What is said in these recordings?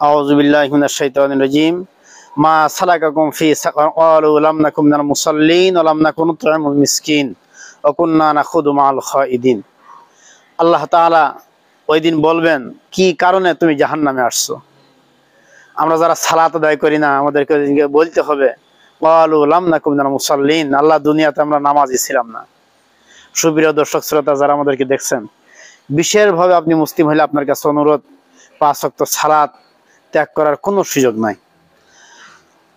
আউযু বিল্লাহি মিনাশ শাইতানির রাজিম। মা সালাকাকুম ফি সাকার ক্বালু লাম নাকুম মিনাল মুসাল্লিন ওয়া লাম নাকুন নুত'ইমুল মিসকিন ওয়া কুননা নাখুদু মা'আল খাইদিন। আল্লাহ তাআলা ওই দিন বলবেন, কি কারণে তুমি জাহান্নামে আসছো? আমরা যারা সালাত আদায় করি না, আমাদেরকে বলতে হবে ক্বালু লাম নাকুম মিনাল মুসাল্লিন, আল্লাহ দুনিয়াতে আমরা নামাজি ছিলাম না। সুপ্রিয় দর্শক শ্রোতা যারা আমাদেরকে দেখছেন, বিশেষভাবে আপনি মুসলিম হলে আপনার কাছে অনুরোধ, 5 ওয়াক্ত সালাত ত্যাগ করার কোনো সুযোগ নাই।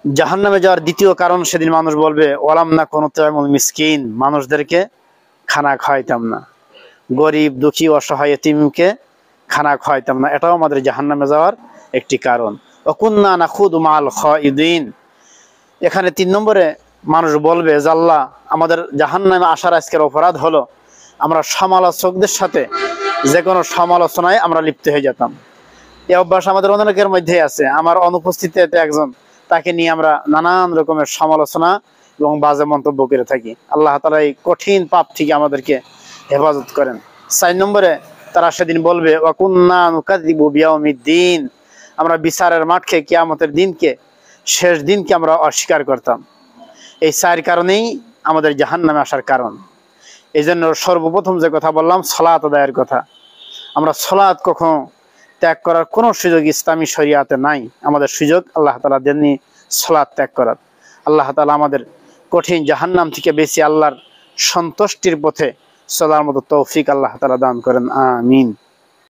জাহান্নামে যাওয়ার দ্বিতীয় কারণ, সেদিন মানুষ বলবে ওয়ালাম নাকুন নুত'ইমুল মিসকিন, মানুষদেরকে খানা খাওয়াইতাম না, গরিব দুঃখী অসহায় এতিমকে খানা খাওয়াইতাম না। এটাও আমাদের জাহান্নামে যাওয়ার একটি কারণ। ওয়া কুননা নাখুদু মা'আল খাইদিন। এখানে 3 নম্বরে মানুষ বলবে যে আল্লাহ, আমাদের জাহান্নামে আসার আজকের অপরাধ হলো আমরা সমালোচকদের সাথে যে কোনো সমালোচনায় আমরা লিপ্ত হয়ে যেতাম। এই অভ্যাস আমাদের অনেকের মধ্যেই আছে। আমার অনুপস্থিতিতে একজন, তাকে নিয়ে আমরা নানান রকমের সমালোচনা এবং বাজে মন্তব্য করে থাকি। আল্লাহ তাআলা এই কঠিন পাপ থেকে আমাদেরকে হেফাজত করেন। 4 নম্বরে তারা সেদিন বলবে ওয়া কুননা নুকাযযিবু বিয়াউমিদ্দিন, আমরা বিচারের মাঠকে, কিয়ামতের দিনকে, শেষ দিনকে আমরা অস্বীকার করতাম। এই 4 কারণেই আমাদের জাহান্নামে আসার কারণ। এই জন্য সর্বপ্রথম যে কথা বললাম, সালাত আদায়ের কথা। আমরা সালাত কখনো ত্যাগ করার কোনো সুযোগ ইসলামী শরিয়াতে নাই। আমাদের সুযোগ আল্লাহ তাআলা দেননি সালাত ত্যাগ করার। আল্লাহ তাআলা আমাদের কঠিন জাহান্নাম থেকে বেঁচে আল্লাহর সন্তুষ্টির পথে চলার মতো তৌফিক আল্লাহ তাআলা দান করেন। আমিন।